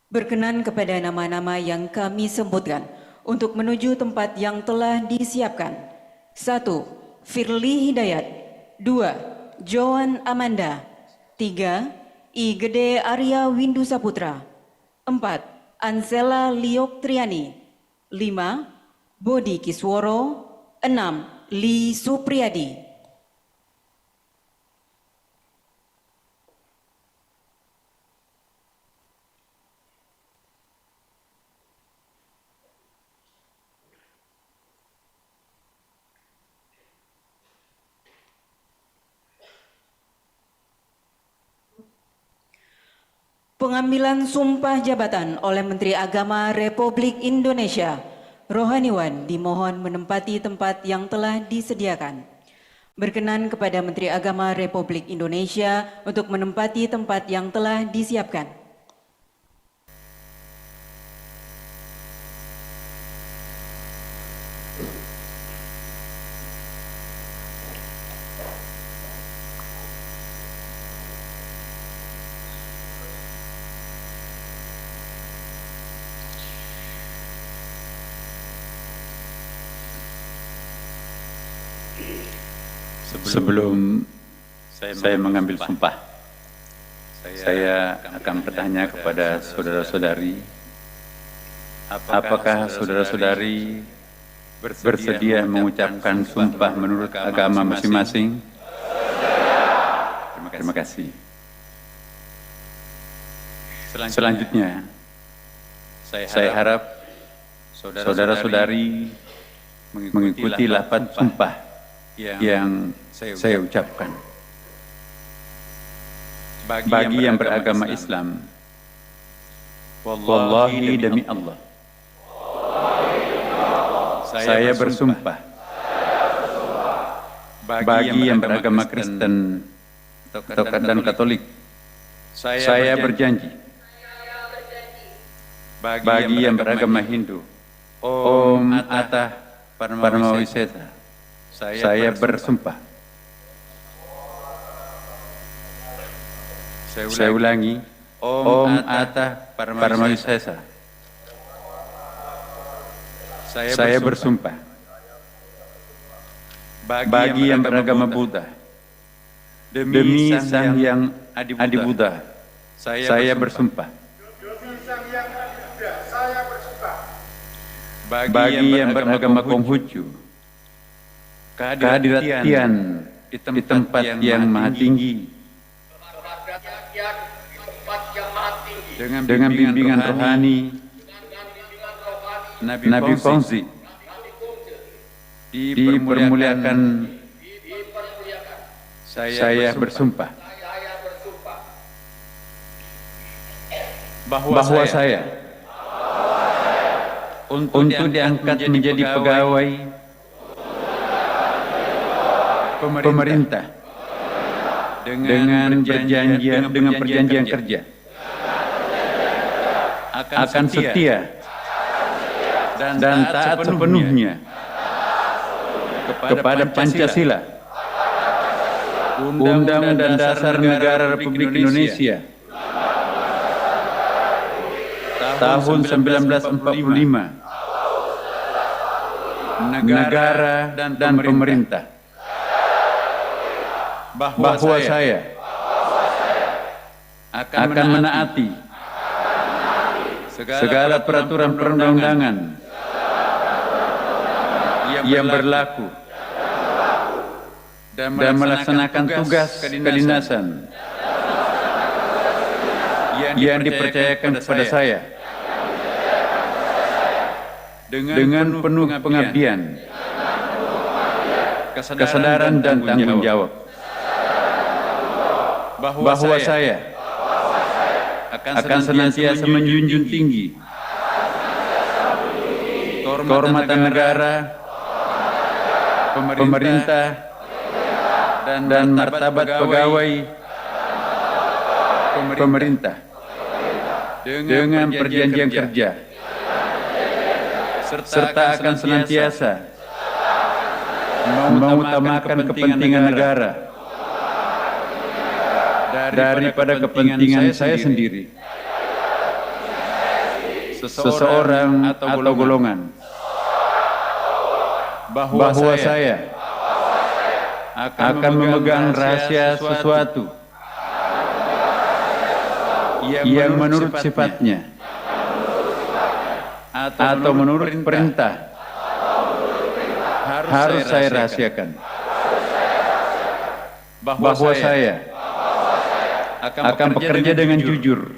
Berkenan kepada nama-nama yang kami sebutkan untuk menuju tempat yang telah disiapkan. 1. Firly Hidayat. 2. Joan Amanda. 3. I Gede Arya Windu Saputra. 4. Ansela Liok Triani. 5. Bodi Kisworo. 6. Li Supriyadi. Pengambilan sumpah jabatan oleh Menteri Agama Republik Indonesia, Rohaniwan dimohon menempati tempat yang telah disediakan. Berkenan kepada Menteri Agama Republik Indonesia untuk menempati tempat yang telah disiapkan. Sebelum saya mengambil sumpah, saya akan bertanya kepada saudara-saudari, apakah saudara-saudari bersedia mengucapkan sumpah menurut agama masing-masing? Terima kasih. Selanjutnya, saya harap saudara-saudari mengikuti lafaz sumpah yang saya ucapkan. Bagi yang beragama Islam, wallahi demi Allah, saya bersumpah. Bagi yang beragama Kristen dan Katolik, saya berjanji. Bagi yang beragama Hindu, Om Atah Paramawisesa, saya bersumpah. Saya ulangi, Om Atah Paramawisesa, saya bersumpah. Bagi yang beragama Buddha, demi Sang Hyang Adi Buddha, saya bersumpah. Bagi yang beragama Konghucu, kehadirat Tian di tempat yang maha tinggi, dengan bimbingan rohani Nabi Kongzi, dipermuliakan, saya bersumpah bahwa saya untuk diangkat menjadi pegawai pemerintah dengan perjanjian kerja akan setia dan taat sepenuhnya kepada Pancasila, Undang-Undang Dasar Negara Republik Indonesia tahun 1945, negara dan pemerintah. Bahwa saya akan menaati segala peraturan perundang-undangan yang berlaku dan melaksanakan tugas kedinasan yang dipercayakan kepada saya dengan penuh pengabdian, kesadaran dan tanggung jawab. Bahwa saya akan senantiasa menjunjung tinggi kehormatan negara, pemerintah, dan martabat pegawai pemerintah dengan perjanjian kerja, serta akan senantiasa mengutamakan kepentingan negara daripada kepentingan saya sendiri. seseorang atau golongan bahwa saya akan memegang rahasia sesuatu yang menurut sifatnya atau menurut perintah harus saya rahasiakan, bahwa saya akan bekerja dengan jujur,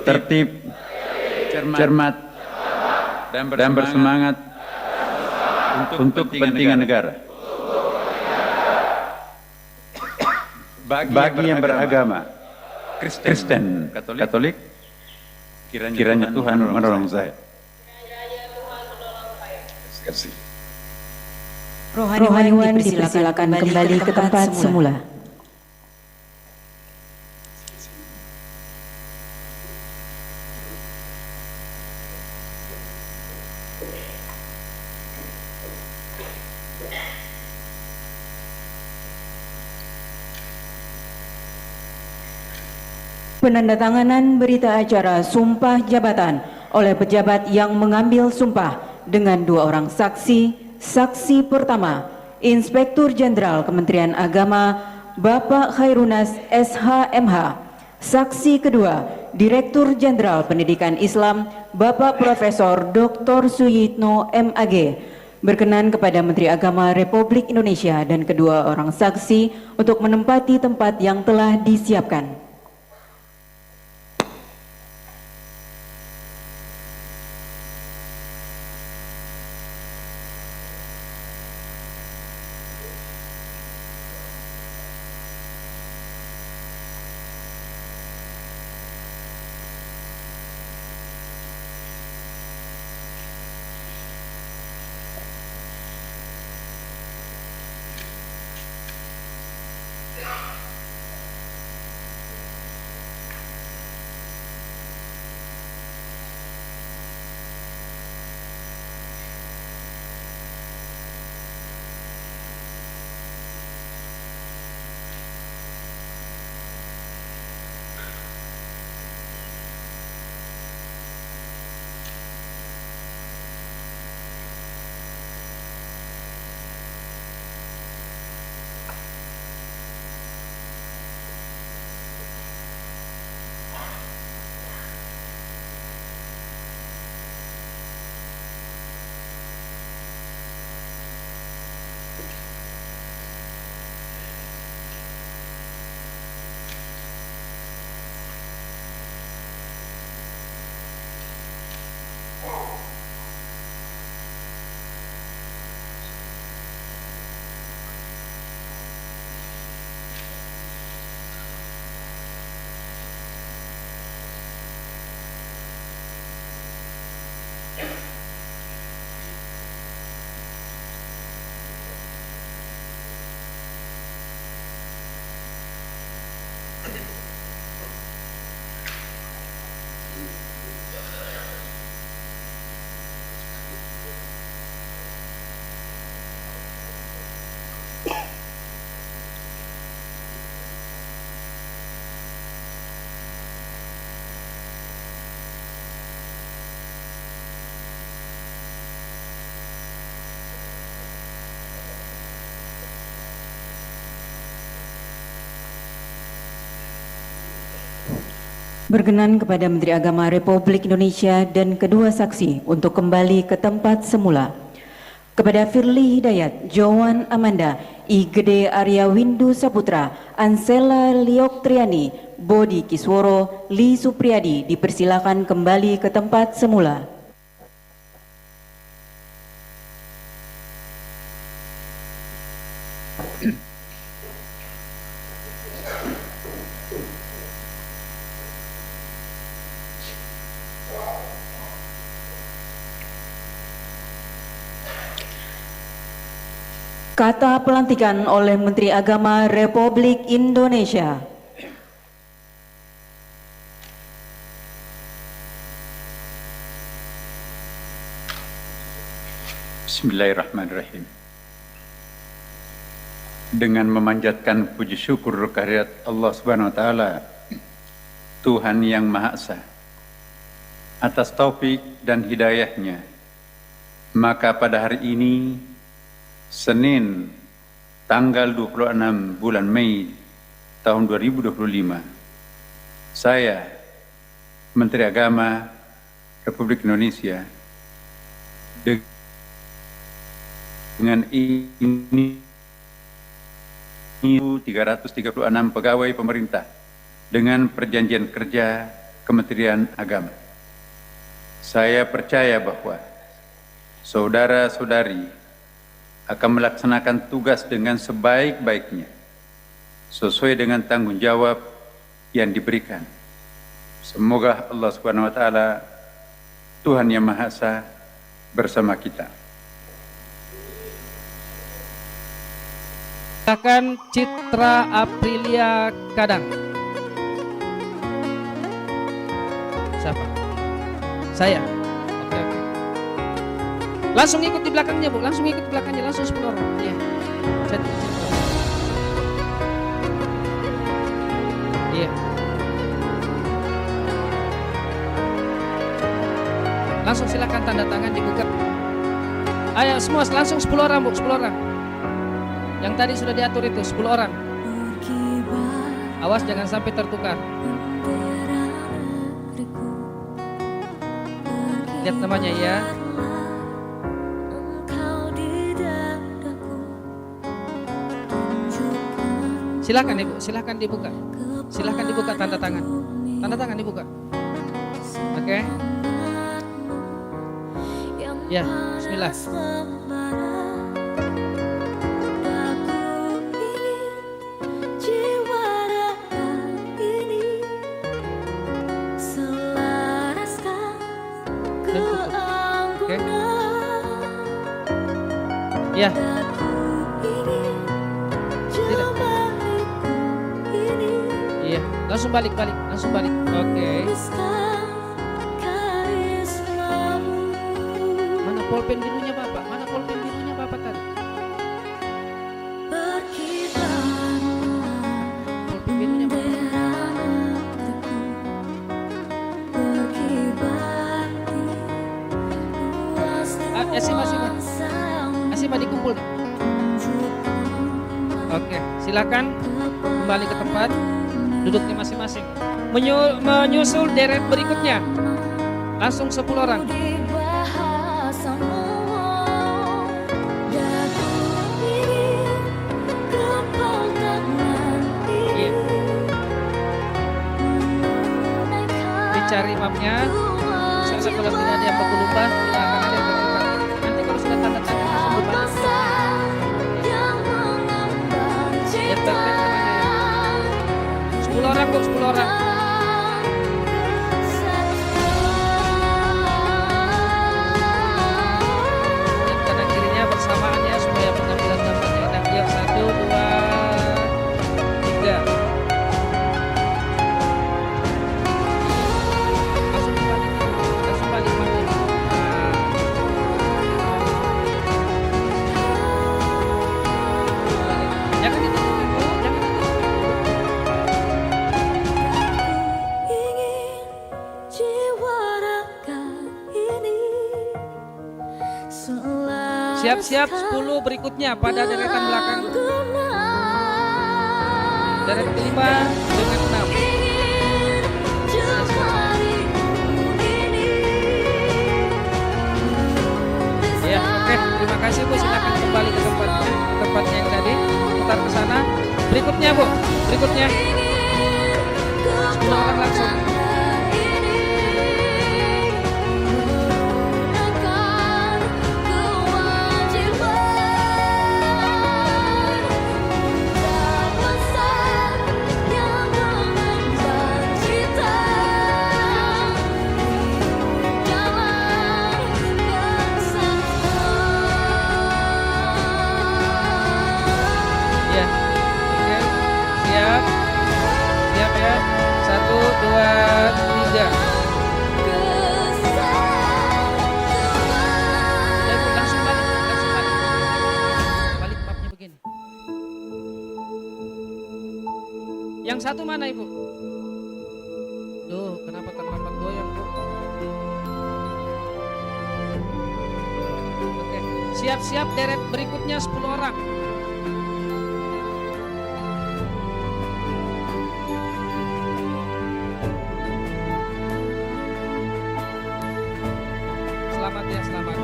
tertib, cermat, dan bersemangat untuk kepentingan negara. Bagi yang beragama Kristen, Katolik, kiranya Tuhan menolong saya. Rohaniwan dipersilakan kembali ke tempat semula. Penandatanganan berita acara sumpah jabatan oleh pejabat yang mengambil sumpah dengan 2 orang saksi. Saksi pertama, Inspektur Jenderal Kementerian Agama Bapak Khairunas SH.MH. Saksi kedua, Direktur Jenderal Pendidikan Islam Bapak Profesor Dr. Suyitno MAG. Berkenan kepada Menteri Agama Republik Indonesia dan kedua orang saksi untuk menempati tempat yang telah disiapkan. Berkenan kepada Menteri Agama Republik Indonesia dan kedua saksi untuk kembali ke tempat semula. Kepada Firly Hidayat, Jowan Amanda, I Gede Arya Windu Saputra, Ansela Lioktriani, Bodi Kisworo, Li Supriyadi dipersilakan kembali ke tempat semula. Kata pelantikan oleh Menteri Agama Republik Indonesia. Bismillahirrahmanirrahim. Dengan memanjatkan puji syukur kehadirat Allah Subhanahu wa taala, Tuhan yang Maha Esa, atas taufik dan hidayahnya. Maka pada hari ini, Senin, tanggal 26 bulan Mei tahun 2025, saya, Menteri Agama Republik Indonesia, dengan ini 336 pegawai pemerintah dengan perjanjian kerja Kementerian Agama. Saya percaya bahwa saudara-saudari akan melaksanakan tugas dengan sebaik-baiknya, sesuai dengan tanggung jawab yang diberikan. Semoga Allah Subhanahu wa Ta'ala, Tuhan Yang Maha Esa, bersama kita. Silakan Citra Aprilia Kadang. Siapa? Saya. Oke. Langsung ikut di belakangnya, Bu. Langsung ikut di belakangnya, langsung 10 orang. Iya. Iya. Langsung silakan tanda tangan dibuka. Ayo semua langsung 10 orang, Bu, 10 orang. Yang tadi sudah diatur itu 10 orang. Awas jangan sampai tertukar. Lihat namanya ya. Silakan Ibu, silakan dibuka. Silakan dibuka tanda tangan. Tanda tangan dibuka. Oke. Ya, bismillah. Oke. Ya. Tidak. Iya, langsung balik, langsung balik. Oke. Mana pulpen birunya Bapak? Mana pulpen birunya Bapak tadi? Pulpen birunya Bapak. Masih dikumpul. Oke, silakan kembali ke tempat duduknya masing-masing. Menyusul deret berikutnya. Langsung 10 orang. Iya. Dicari imamnya. Misalnya kalau tidak ada yang berkelubah, tidak akan ada yang berkelubah. Nanti kalau sudah tanda tangan langsung berbalik. Ya tertib namanya ya. 10 orang Bu, 10 orang. Lihat kanan kirinya bersamaan ya supaya pengambilan gambarnya enak. Ya 1, 2, 3. Langsung balik. Langsung balik. Jangan ditutup Bu, jangan ditutup. Siap-siap 10 berikutnya pada deretan belakang. Deret kelima dengan 6. Ya, oke. Terima kasih Bu. Silakan kembali ke tempatnya yang tadi. Putar ke sana. Berikutnya Bu. Berikutnya 10 orang langsung. Ya, oke, siap ya, 1, 2, 3. Ya, Bu, langsung balik, balik mapnya begini. Yang satu mana Ibu? Duh, kenapa terlambat goyang Bu? Oke. Siap-siap deret berikutnya 10 orang. Selamat ya, selamat.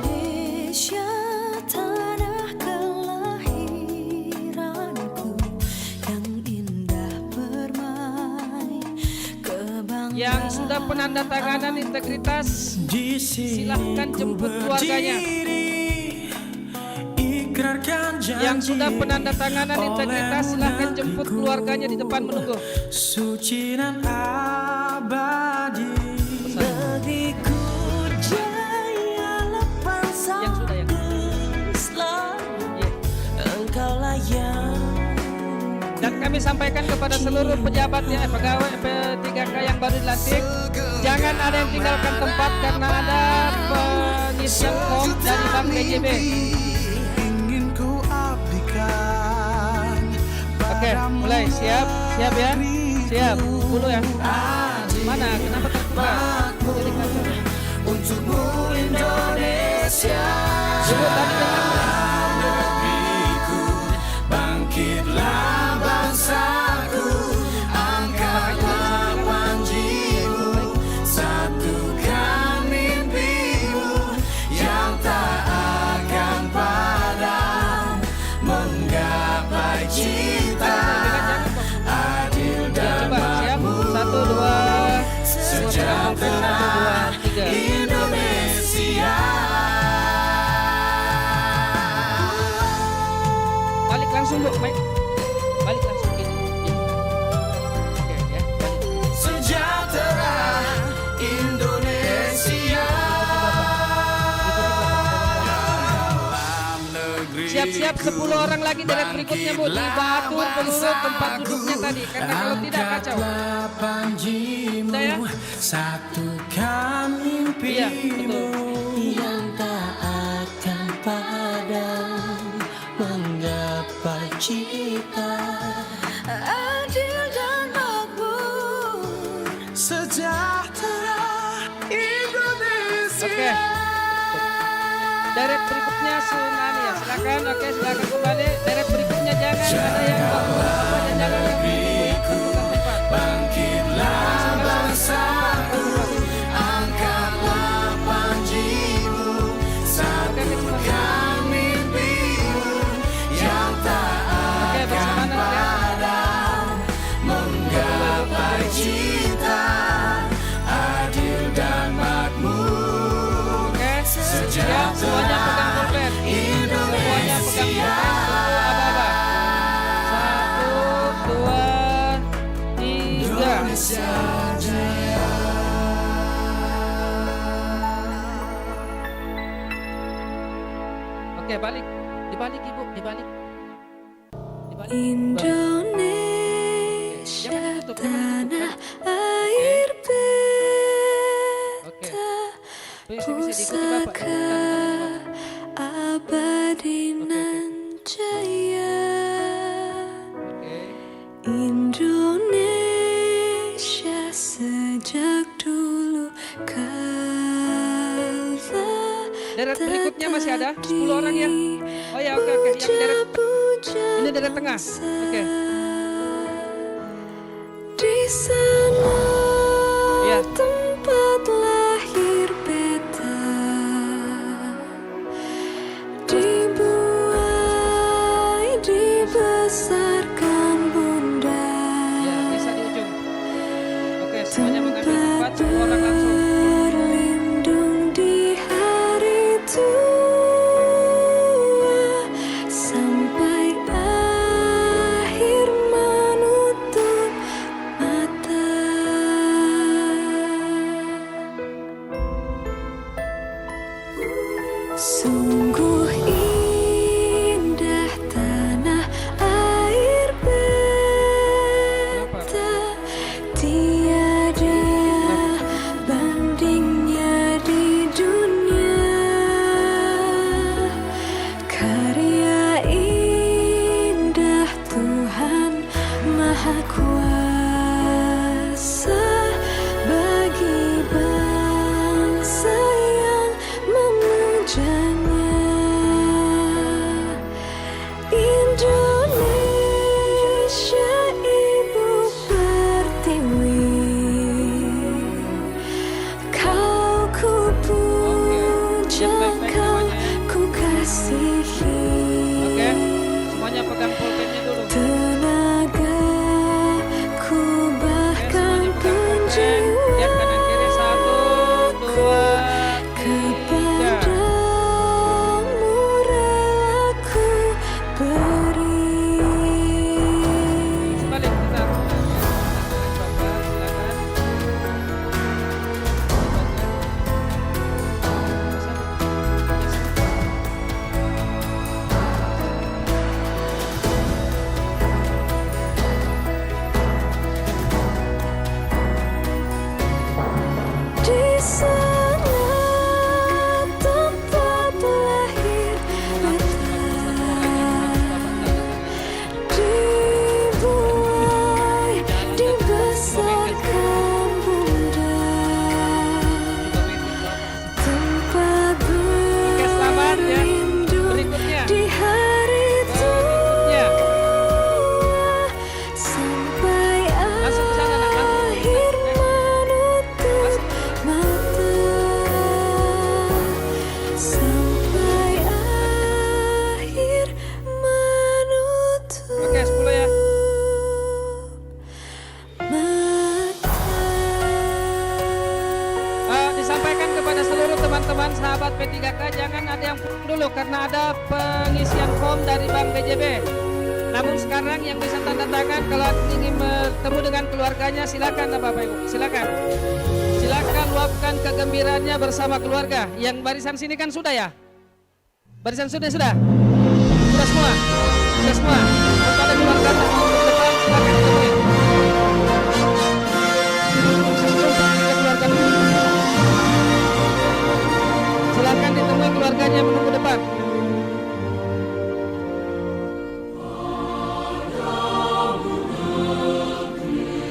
Indonesia tanah kelahiranku yang indah bermain kebanggaan. Yang sudah penandatanganan integritas silahkan jemput keluarganya. Yang sudah penandatanganan integritas silahkan jemput keluarganya di depan menunggu. Suci dan abadi. Negeriku jayalah bangsa Yang sudah yang. Islam, Iya. engkaulah yang Dan kami sampaikan kepada seluruh pejabat ya, pegawai P3K yang baru dilantik, jangan ada yang tinggalkan tempat karena ada pengisian form dari Bank BJB. Ingin ku abdikan. Oke, mulai siap, siap ya, siap. 10 ya. Mana? Kenapa terbuka? Jadi kacau. Untukmu Indonesia. Ibu tadi dengan Negeriku, bangkitlah bangsaku. Angkatlah panjimu, satukan mimpimu yang tak akan padam, menggapai cita adil dan coba siap. 1, 2, sejahtera 1, 2, 3. Indonesia. Balik langsung bu, baik. Balik langsung gini. Oke ya, balik. Sejahtera Indonesia. Siap-siap 10 orang lagi deret berikutnya bu, diatur peluru tempat duduknya tadi, karena kalau tidak kacau. Angkatlah panjimu, Udah ya? satukan Iya, mimpimu. betul. yang tak akan padam, menggapai cita adil dan makmur. Sejahtera Indonesia. Oke. Deret berikutnya Sunani ya, silakan. Oke, silakan kembali. Deret berikutnya jangan ada yang jangan tempat. Bangkitlah bangsaku, angkatlah panjimu, satukan mimpimu yang tak Oke, akan bersama ya. padam, menggapai cita adil dan makmur. Oke, siap semuanya pegang pulpen. Semuanya pegang pulpen. Tunggu aba-aba. 1, 2, 3. Oke, balik. Dibalik ibu, dibalik. Dibalik. Indonesia Jangan tutup, jangan tutup. tanah air Oke. beta Bisa diikuti Bapak. pusaka abadi nan jaya. Oke. Indonesia sejak dulu kala Deret berikutnya masih ada 10 orang ya. Oh ya, oke. Yang deret ini deret tengah. Oke. Di sana Iya. tempat lahir beta, dibuai dibesarkan bunda. Ya, bisa di ujung. Oke, semuanya mengambil tempat 10 orang langsung. Berlindung di hari tua sampai akhir menutup mata. teman-teman sahabat P3K jangan ada yang pulang dulu karena ada pengisian form dari Bank BJB. Namun sekarang yang bisa tanda tangan kalau ingin bertemu dengan keluarganya silakan Bapak Ibu, silakan. Silakan luapkan kegembiraannya bersama keluarga. Yang barisan sini kan sudah ya? Barisan sudah? Sudah semua? Sudah semua? Kepada keluarga yang mau ke depan silakan ditemui. Silakan ditemui keluarganya menunggu depan.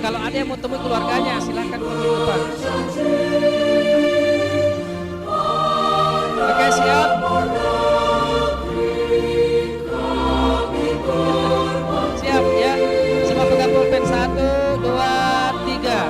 Kalau ada yang mau temui keluarganya, silakan temui depan. Oke, siap. Siap ya. Semua pegang pulpen 1, 2, 3.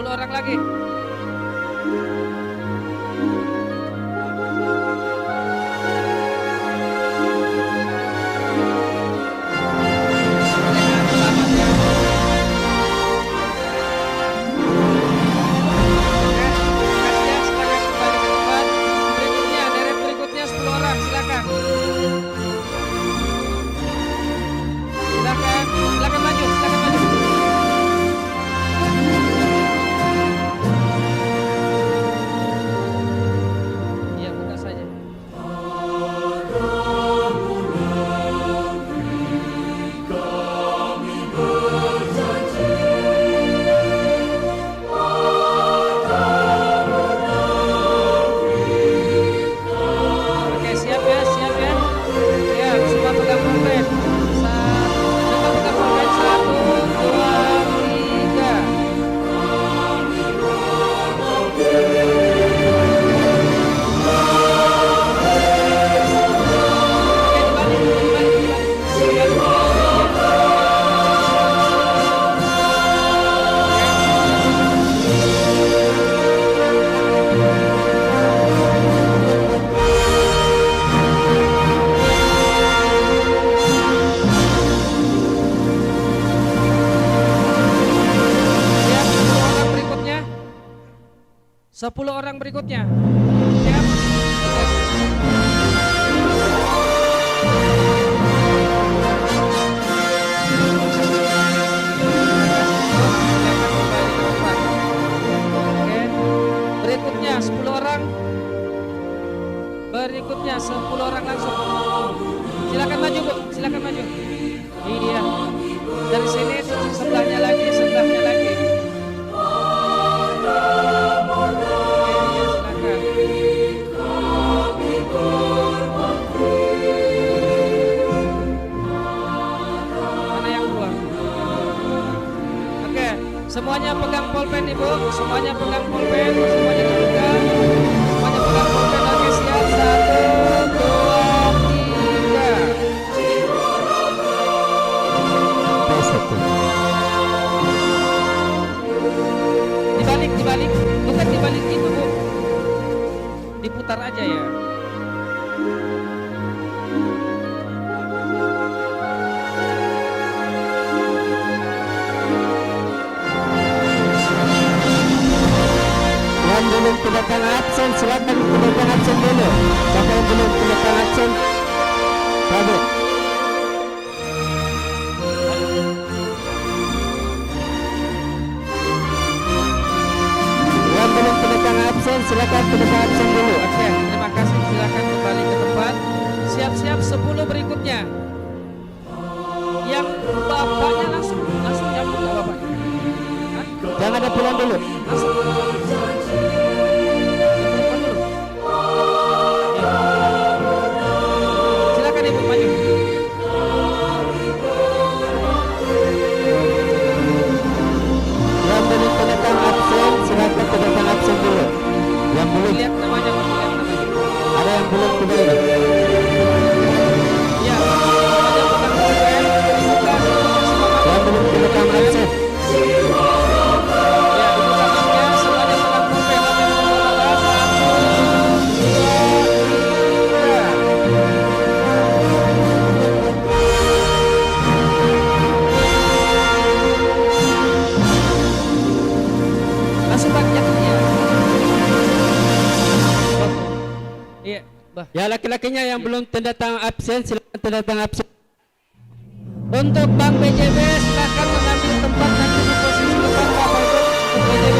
Orang lagi. Berikutnya 10 orang, silakan. Silakan maju, silakan maju. Sepuluh orang berikutnya. Siap? Oke. Berikutnya 10 orang. Berikutnya 10 orang langsung. Silakan maju, Bu. Silakan maju. Ini dia. Dari sini sebelahnya lagi, sebelahnya lagi. Mana yang keluar? Oke, semuanya pegang pulpen Ibu, semuanya pegang pulpen, semuanya dibuka, semuanya pegang pulpen. Oke, siap, 1, 2, 3. Dibalik, bukan dibalik itu Bu, diputar aja ya. Yang belum kedatangan absen, silakan kedatangan absen dulu. Siapa yang belum kedatangan absen? Babu. Yang belum kedatangan absen, silakan kedatangan absen dulu. Oke, terima kasih. Silakan kembali ke tempat. Siap-siap 10 berikutnya. Yang bapaknya langsung nyambung ke bapaknya. Hah? Jangan ada pulang dulu. Langsung. Silakan Ibu maju. Yang belum kedatangan absen, silakan kedatangan absen dulu. Yang belum, Lihat namanya, Pak. Lihat namanya. ada yang belum kembali. Ya, semuanya pegang pulpen, dibuka semua Iya, bah. Ya, laki-lakinya yang belum tanda tangan absen, silakan tanda tangan absen. Untuk Bang BJB silakan mengambil tempat nanti di posisi depan Bapak Ibu untuk BJB.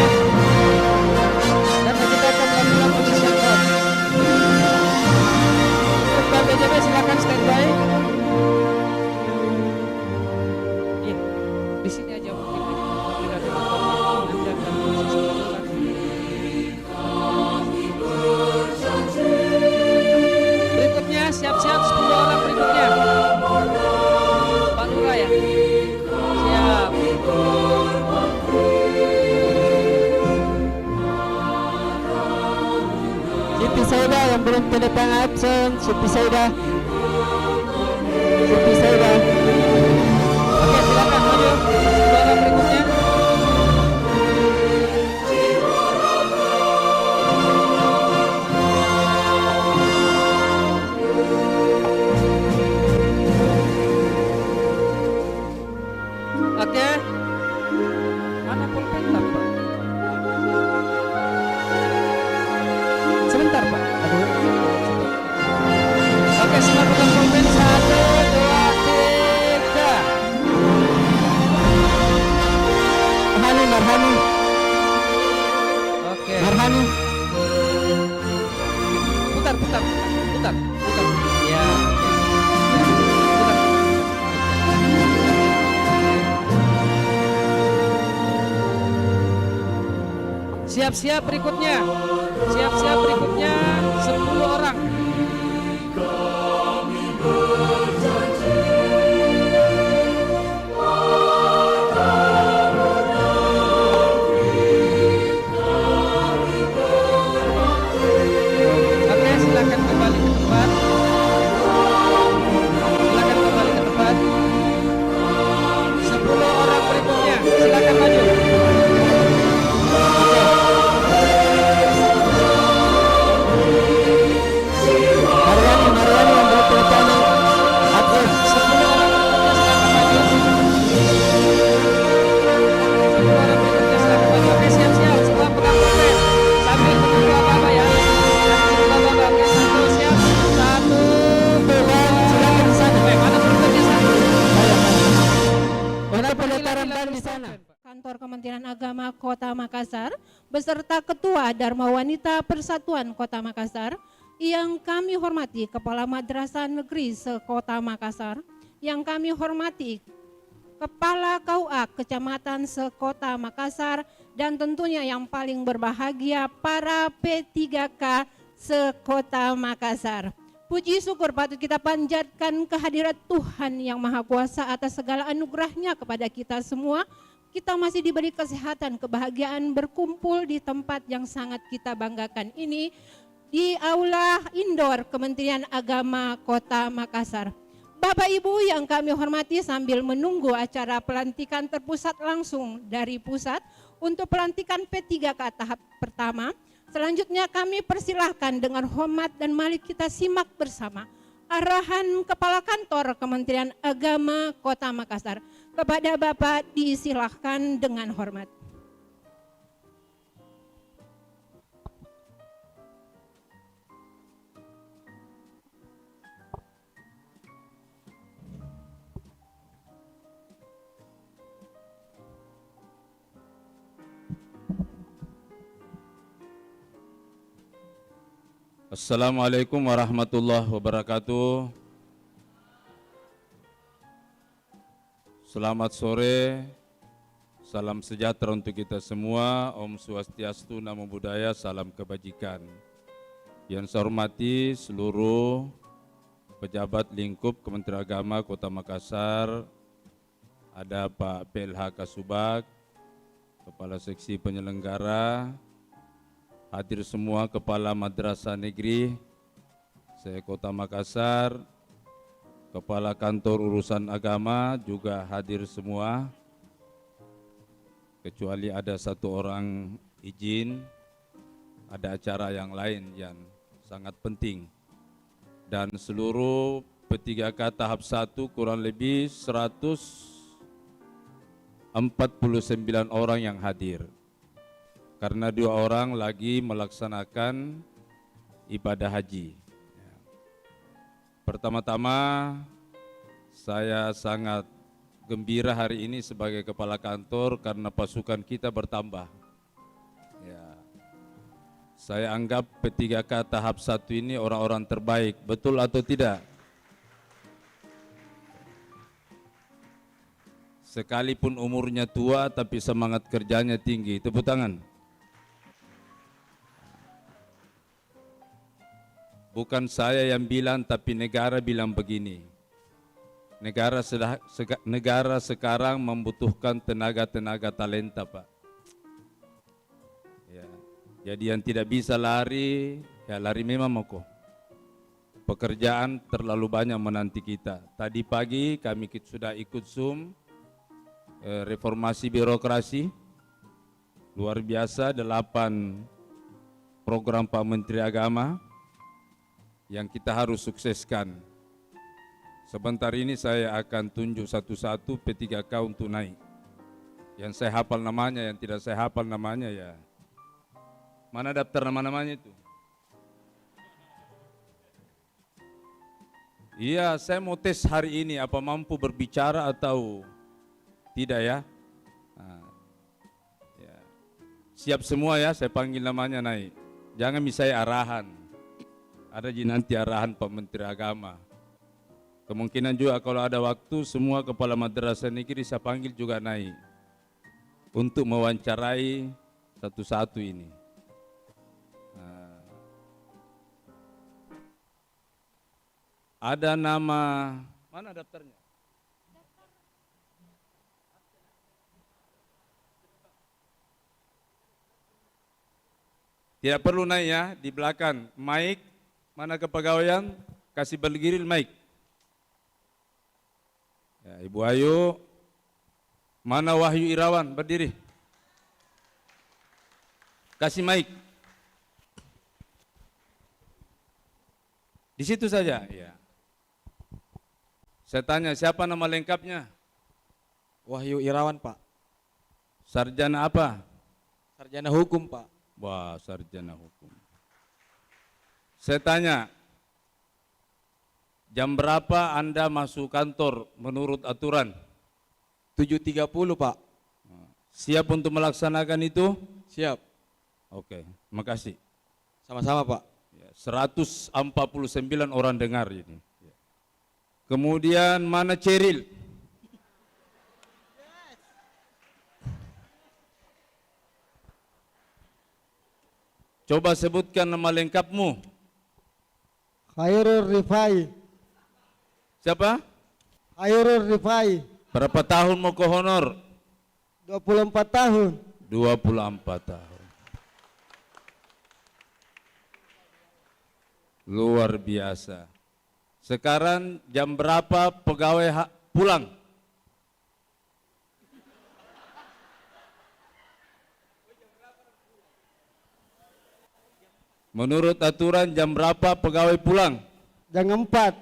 Karena kita akan melakukan pengisian form. Untuk Bang BJB silakan standby. Iya, di sini aja mungkin tidak ada formnya. Nanti akan posisi depan. Berikutnya siap-siap 10 orang berikutnya. Pak Lurah ya. Siap. Siti Saida yang belum tanda tangan absen, Siti Saida. Siti Saida. Oke, silakan maju. 10 orang berikutnya. Oke. Mana pulpen Pak? Sebentar Pak. Aduh. Oke, semua pegang pulpen 1, 2, 3. Marhani. Oke. Marhani. Putar. Ya. Siap-siap berikutnya. 10 orang. Oke, silakan kembali ke tempat. 10 orang berikutnya. Silakan maju. Mariani yang belum tanda tangan absen. 10 orang berikutnya silakan maju. Oke, siap-siap. Semua pegang pulpen. Sambil menunggu apa-apa ya. Oke, 1 siap. 1, 2, Silakan di sana. mana pulpennya satu? Mana pendaftaran ban di sana? Kantor Kementerian Agama Kota Makassar beserta Ketua Dharma Wanita Persatuan Kota Makassar yang kami hormati Kepala Madrasah Negeri se-Kota Makassar, yang kami hormati Kepala KUA Kecamatan se-Kota Makassar, dan tentunya yang paling berbahagia para P3K se-Kota Makassar. Puji syukur patut kita panjatkan kehadirat Tuhan Yang Maha Kuasa atas segala anugerahnya kepada kita semua. Kita masih diberi kesehatan, kebahagiaan berkumpul di tempat yang sangat kita banggakan ini, di Aula Indoor Kementerian Agama Kota Makassar. Bapak Ibu yang kami hormati, sambil menunggu acara pelantikan terpusat langsung dari pusat untuk pelantikan P3K tahap pertama, selanjutnya kami persilahkan dengan hormat dan mari kita simak bersama arahan Kepala Kantor Kementerian Agama Kota Makassar. Kepada Bapak disilahkan dengan hormat. Assalamualaikum warahmatullahi wabarakatuh. Selamat sore, salam sejahtera untuk kita semua. Om Swastiastu, Namo Buddhaya, salam kebajikan. Yang saya hormati seluruh pejabat lingkup Kementerian Agama Kota Makassar, ada Pak PLH Kasubag, Kepala Seksi Penyelenggara, hadir semua Kepala Madrasah Negeri se-Kota Makassar, Kepala Kantor Urusan Agama juga hadir semua, kecuali ada satu orang izin, ada acara yang lain yang sangat penting. Dan seluruh P3K tahap 1 kurang lebih 149 orang yang hadir. Karena 2 orang lagi melaksanakan ibadah haji. Pertama-tama saya sangat gembira hari ini sebagai kepala kantor karena pasukan kita bertambah. Ya. Saya anggap P3K tahap 1 ini orang-orang terbaik, betul atau tidak? Sekalipun umurnya tua tapi semangat kerjanya tinggi. Tepuk tangan. Bukan saya yang bilang tapi negara bilang begini. Negara sekarang membutuhkan tenaga-tenaga talenta, Pak. Ya. Jadi yang tidak bisa lari, ya lari memang mau. Pekerjaan terlalu banyak menanti kita. Tadi pagi kami sudah ikut Zoom reformasi birokrasi luar biasa, 8 program Pak Menteri Agama yang kita harus sukseskan. Sebentar ini saya akan tunjuk satu-satu P3K untuk naik. Yang saya hafal namanya, yang tidak saya hafal namanya ya. Mana daftar nama-namanya itu? Iya, saya mau tes hari ini apa mampu berbicara atau tidak ya. Nah, ya. Siap semua ya, saya panggil namanya naik. Jangan misalnya arahan. Ada nanti arahan Pak Menteri Agama. Kemungkinan juga kalau ada waktu semua kepala madrasah negeri saya panggil juga naik. Untuk mewawancarai satu-satu ini. Nah. Ada nama, mana daftarnya? Tidak perlu naik ya, di belakang. Mic, mana kepegawaian? Kasih bergiril mic. Ya, Ibu Ayu, mana Wahyu Irawan? Berdiri. Kasih mic. Di situ saja. Ya. Saya tanya, siapa nama lengkapnya? Wahyu Irawan, Pak. Sarjana apa? Sarjana hukum, Pak. Wah, sarjana hukum. Saya tanya, jam berapa Anda masuk kantor menurut aturan? 7.30, Pak. Siap untuk melaksanakan itu? Siap. Oke, makasih. Sama-sama, Pak. Ya, 149 orang dengar ini. Kemudian mana Ceril? Coba sebutkan nama lengkapmu. Khairul Rifai. Siapa? Khairul Rifai. Berapa tahun mau ke honor? 24 tahun. 24 tahun. Luar biasa. Sekarang jam berapa pegawai pulang? Menurut aturan jam berapa pegawai pulang? Jam 4.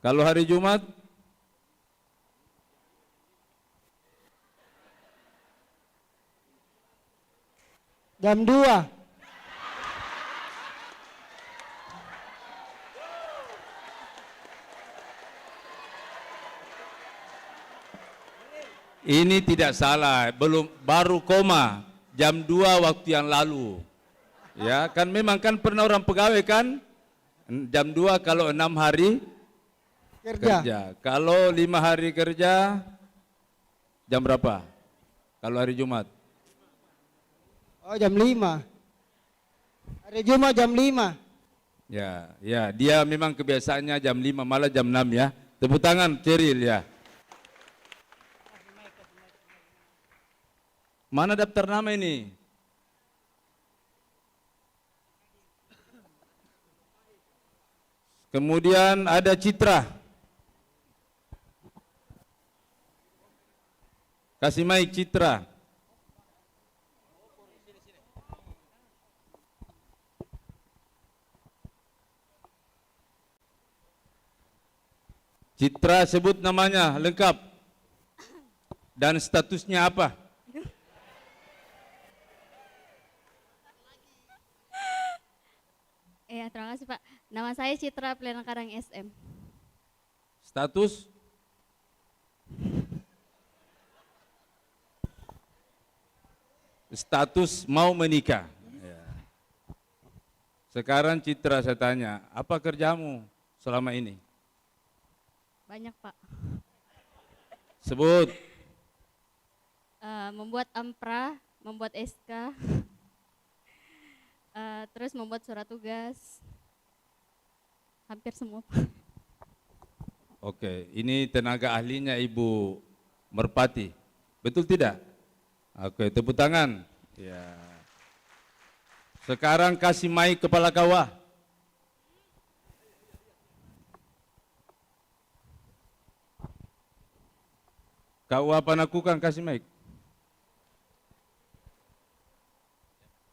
Kalau hari Jumat? Jam 2. Ini tidak salah, baru koma jam 2 waktu yang lalu. Ya, kan memang kan pernah orang pegawai kan jam 2 kalau 6 hari kerja. Kalau 5 hari kerja jam berapa? Kalau hari Jumat? Oh, jam 5. Hari Jumat jam 5. Ya, dia memang kebiasaannya jam 5 malah jam 6 ya. Tepuk tangan Ceril ya. Mana daftar nama ini? Kemudian ada Citra. Kasih mic Citra. Citra sebut namanya lengkap. Dan statusnya apa? Nama saya Citra Plenangkarang SM. Status? Status mau menikah. Ya. Sekarang Citra saya tanya, apa kerjamu selama ini? Banyak Pak. Sebut. Membuat ampra, membuat SK, terus membuat surat tugas. Hampir semua Pak. Oke, ini tenaga ahlinya Ibu Merpati. Betul tidak? Oke, tepuk tangan. Ya. Sekarang kasih mic kepala kawah. Kawah Panakukang kasih mic.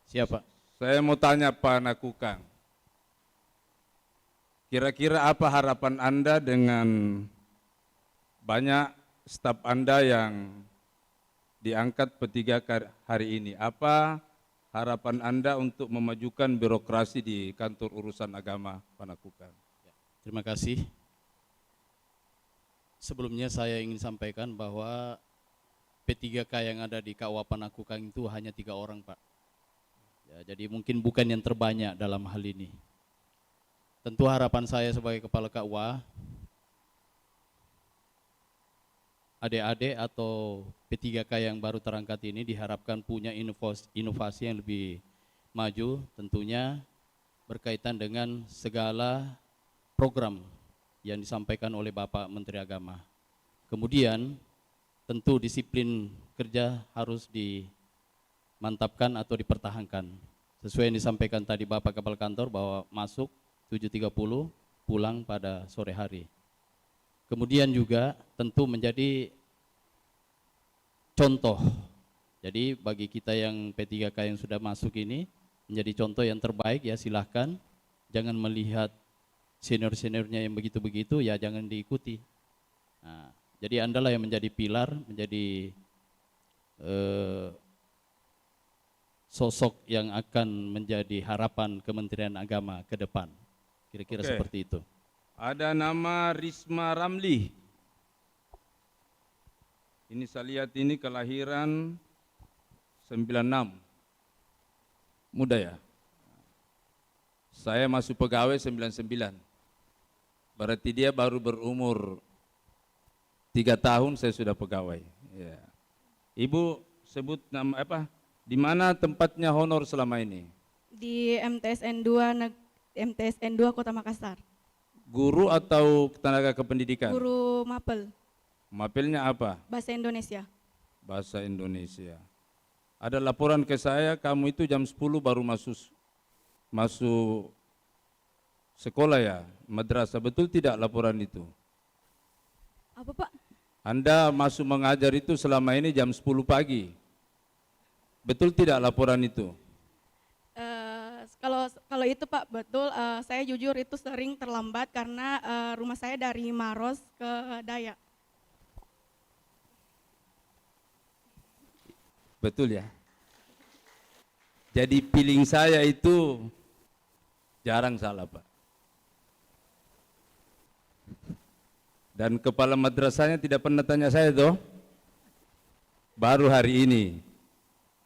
Siapa? Saya mau tanya Panakukang. Kira-kira apa harapan Anda dengan banyak staf Anda yang diangkat P3K hari ini? Apa harapan Anda untuk memajukan birokrasi di kantor urusan agama Panakukang? Terima kasih. Sebelumnya saya ingin sampaikan bahwa P3K yang ada di KUA Panakukang itu hanya 3 orang Pak. Ya, jadi mungkin bukan yang terbanyak dalam hal ini. Tentu harapan saya sebagai kepala KUA, adik-adik atau P3K yang baru terangkat ini diharapkan punya inovasi yang lebih maju, tentunya berkaitan dengan segala program yang disampaikan oleh Bapak Menteri Agama. Kemudian tentu disiplin kerja harus dimantapkan atau dipertahankan. Sesuai yang disampaikan tadi Bapak Kepala Kantor bahwa masuk 7.30, pulang pada sore hari. Kemudian juga tentu menjadi contoh. Jadi bagi kita yang P3K yang sudah masuk ini, menjadi contoh yang terbaik ya silahkan. Jangan melihat senior-seniornya yang begitu-begitu, ya jangan diikuti. Nah, jadi Andalah yang menjadi pilar, menjadi sosok yang akan menjadi harapan Kementerian Agama ke depan. Kira-kira seperti itu. Ada nama Risma Ramli. Ini saya lihat ini kelahiran 96. Muda ya? Saya masuk pegawai 99. Berarti dia baru berumur 3 tahun saya sudah pegawai. Ya. Ibu sebut nama apa? Di mana tempatnya honor selama ini? Di MTSN 2 Kota Makassar. Guru atau tenaga kependidikan? Guru mapel. Mapelnya apa? Bahasa Indonesia. Bahasa Indonesia. Ada laporan ke saya, kamu itu jam 10 baru masuk sekolah ya, madrasah. Betul tidak laporan itu? Apa Pak? Anda masuk mengajar itu selama ini jam 10 pagi. Betul tidak laporan itu? Kalau itu Pak betul, saya jujur itu sering terlambat karena rumah saya dari Maros ke Dayak. Betul ya? Jadi feeling saya itu jarang salah Pak. Dan kepala madrasahnya tidak pernah tanya saya toh. Baru hari ini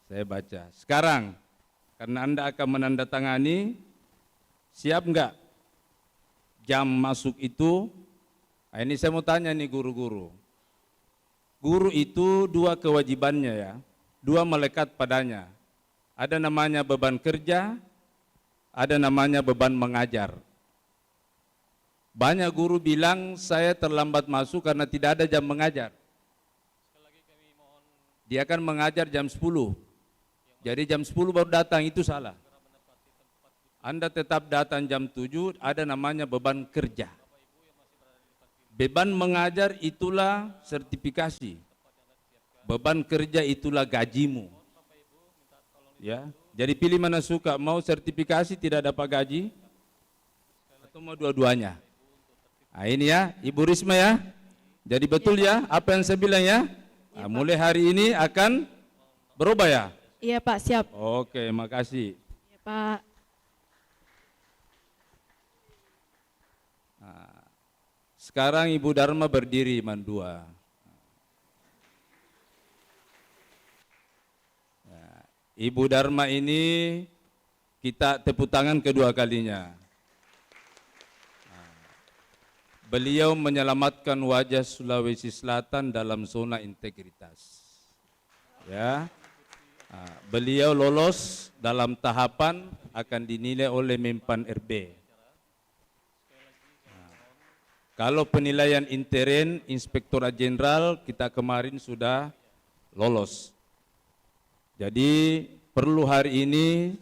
saya baca. Sekarang karena Anda akan menandatangani, siap enggak jam masuk itu? Nah, ini saya mau tanya nih guru-guru. Guru itu 2 kewajibannya ya, 2 melekat padanya. Ada namanya beban kerja, ada namanya beban mengajar. Banyak guru bilang saya terlambat masuk karena tidak ada jam mengajar. Dia akan mengajar jam 10. Jadi jam 10 baru datang, itu salah. Anda tetap datang jam 7, ada namanya beban kerja. Beban mengajar itulah sertifikasi. Beban kerja itulah gajimu. Ya, jadi pilih mana suka, mau sertifikasi tidak dapat gaji, atau mau dua-duanya. Nah ini ya, Ibu Risma ya. Jadi betul ya, apa yang saya bilang ya. Nah, mulai hari ini akan berubah ya. Iya Pak, siap. Oke, makasih. Iya Pak. Sekarang Ibu Dharma berdiri mandua. Ibu Dharma ini kita tepuk tangan kedua kalinya. Beliau menyelamatkan wajah Sulawesi Selatan dalam zona integritas. Ya, beliau lolos dalam tahapan akan dinilai oleh Menpan RB. Kalau penilaian intern Inspektorat Jenderal kita kemarin sudah lolos. Jadi perlu hari ini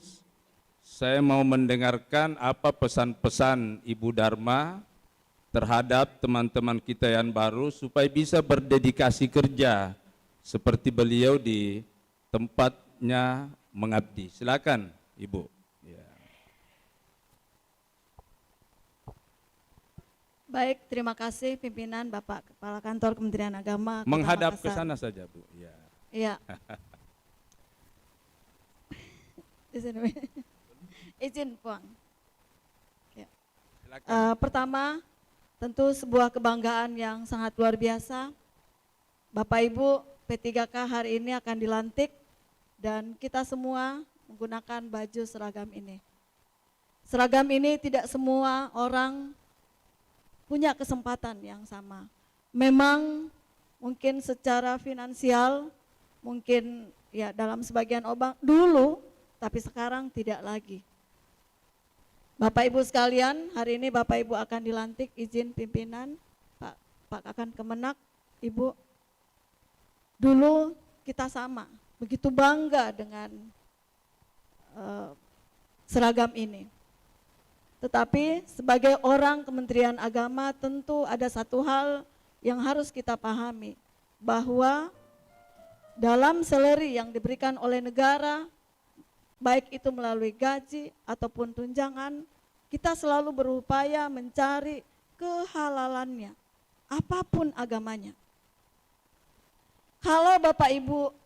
saya mau mendengarkan apa pesan-pesan Ibu Dharma terhadap teman-teman kita yang baru supaya bisa berdedikasi kerja seperti beliau di tempatnya mengabdi. Silakan Ibu. Ya. Baik, terima kasih pimpinan Bapak Kepala Kantor Kementerian Agama. Kota Menghadap ke Makassar. sana saja Bu. Ya. Iya. Izin Puang. Ya. Pertama, tentu sebuah kebanggaan yang sangat luar biasa. Bapak Ibu P3K hari ini akan dilantik dan kita semua menggunakan baju seragam ini. Seragam ini tidak semua orang punya kesempatan yang sama. Memang mungkin secara finansial, mungkin ya dalam sebagian orang dulu, tapi sekarang tidak lagi. Bapak Ibu sekalian, hari ini Bapak Ibu akan dilantik, izin pimpinan, Pak akan Kemenak, Ibu. Dulu kita sama, begitu bangga dengan seragam ini. Tetapi sebagai orang Kementerian Agama tentu ada satu hal yang harus kita pahami, bahwa dalam salary yang diberikan oleh negara, baik itu melalui gaji ataupun tunjangan, kita selalu berupaya mencari kehalalannya, apapun agamanya. Kalau Bapak Ibu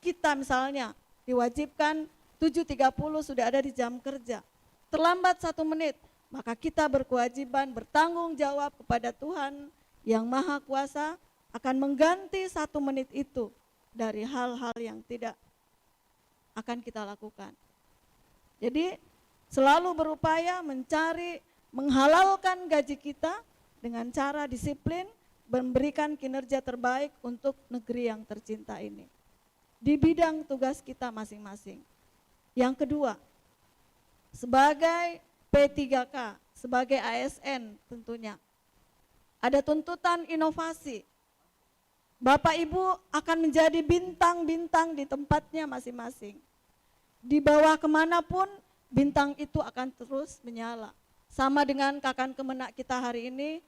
kita misalnya diwajibkan 7.30 sudah ada di jam kerja, terlambat 1 menit, maka kita berkewajiban bertanggung jawab kepada Tuhan yang Maha Kuasa akan mengganti 1 menit itu dari hal-hal yang tidak akan kita lakukan. Jadi selalu berupaya mencari menghalalkan gaji kita dengan cara disiplin, memberikan kinerja terbaik untuk negeri yang tercinta ini di bidang tugas kita masing-masing. Yang kedua, sebagai P3K, sebagai ASN tentunya ada tuntutan inovasi. Bapak Ibu akan menjadi bintang-bintang di tempatnya masing-masing. Di bawah kemanapun bintang itu akan terus menyala. Sama dengan Kakan Kemenak kita hari ini,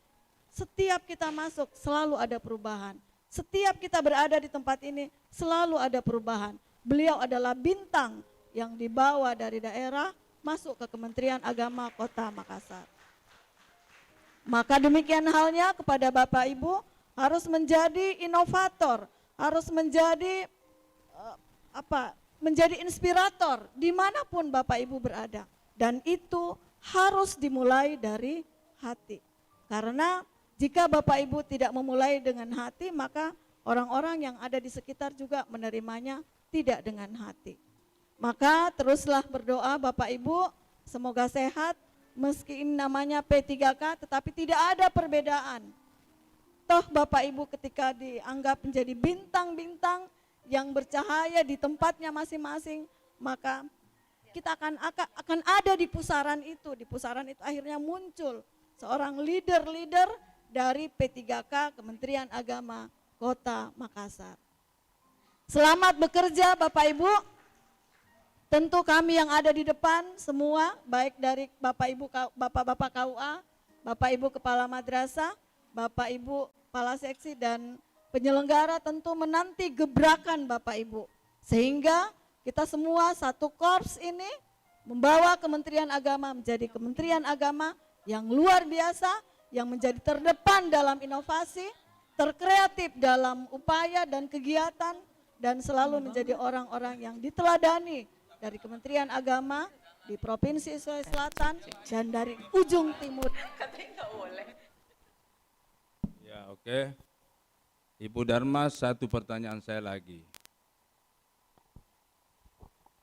setiap kita masuk selalu ada perubahan. Setiap kita berada di tempat ini selalu ada perubahan. Beliau adalah bintang yang dibawa dari daerah masuk ke Kementerian Agama Kota Makassar. Maka demikian halnya kepada Bapak Ibu, harus menjadi inovator, harus menjadi menjadi inspirator dimanapun Bapak Ibu berada. Dan itu harus dimulai dari hati. Karena jika Bapak Ibu tidak memulai dengan hati, maka orang-orang yang ada di sekitar juga menerimanya tidak dengan hati. Maka teruslah berdoa Bapak Ibu, semoga sehat, meski ini namanya P3K tetapi tidak ada perbedaan. Toh Bapak Ibu ketika dianggap menjadi bintang-bintang yang bercahaya di tempatnya masing-masing, maka kita akan ada di pusaran itu. Di pusaran itu akhirnya muncul seorang leader-leader dari P3K Kementerian Agama Kota Makassar. Selamat bekerja Bapak Ibu. Tentu kami yang ada di depan semua, baik dari Bapak Ibu, Bapak-Bapak KUA, Bapak Ibu Kepala Madrasah, Bapak Ibu Kepala Seksi dan penyelenggara tentu menanti gebrakan Bapak Ibu. Sehingga kita semua satu korps ini membawa Kementerian Agama menjadi Kementerian Agama yang luar biasa, yang menjadi terdepan dalam inovasi, terkreatif dalam upaya dan kegiatan, dan selalu menjadi orang-orang yang diteladani dari Kementerian Agama di Provinsi Sulawesi Selatan dan dari ujung timur. Oke. Ibu Dharma, satu pertanyaan saya lagi.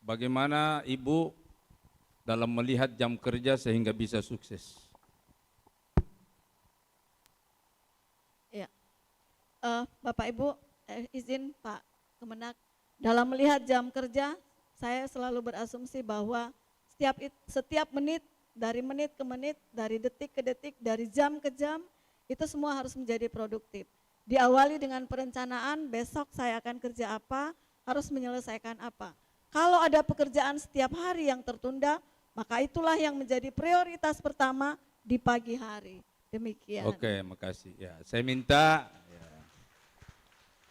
Bagaimana Ibu dalam melihat jam kerja sehingga bisa sukses? Ya, Bapak Ibu, izin Pak Kemenak, dalam melihat jam kerja, saya selalu berasumsi bahwa setiap menit, dari menit ke menit, dari detik ke detik, dari jam ke jam, itu semua harus menjadi produktif. Diawali dengan perencanaan, besok saya akan kerja apa, harus menyelesaikan apa. Kalau ada pekerjaan setiap hari yang tertunda, maka itulah yang menjadi prioritas pertama di pagi hari. Demikian. Oke, makasih. Ya, saya minta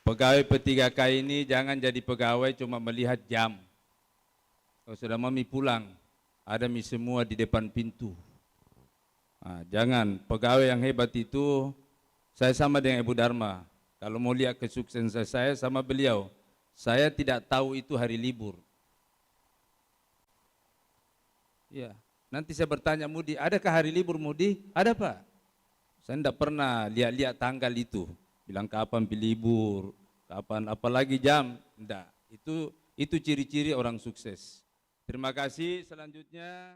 pegawai P3K ini jangan jadi pegawai cuma melihat jam. Kalau sudah mami pulang, ada mi semua di depan pintu. Nah, jangan, pegawai yang hebat itu, saya sama dengan Ibu Dharma. Kalau mau lihat kesuksesan saya sama beliau, saya tidak tahu itu hari libur. Ya, nanti saya bertanya Mudi, adakah hari libur Mudi? Ada Pak. Saya tidak pernah lihat-lihat tanggal itu. Bilang kapan libur, kapan apalagi jam, enggak. Itu ciri-ciri orang sukses. Terima kasih, selanjutnya.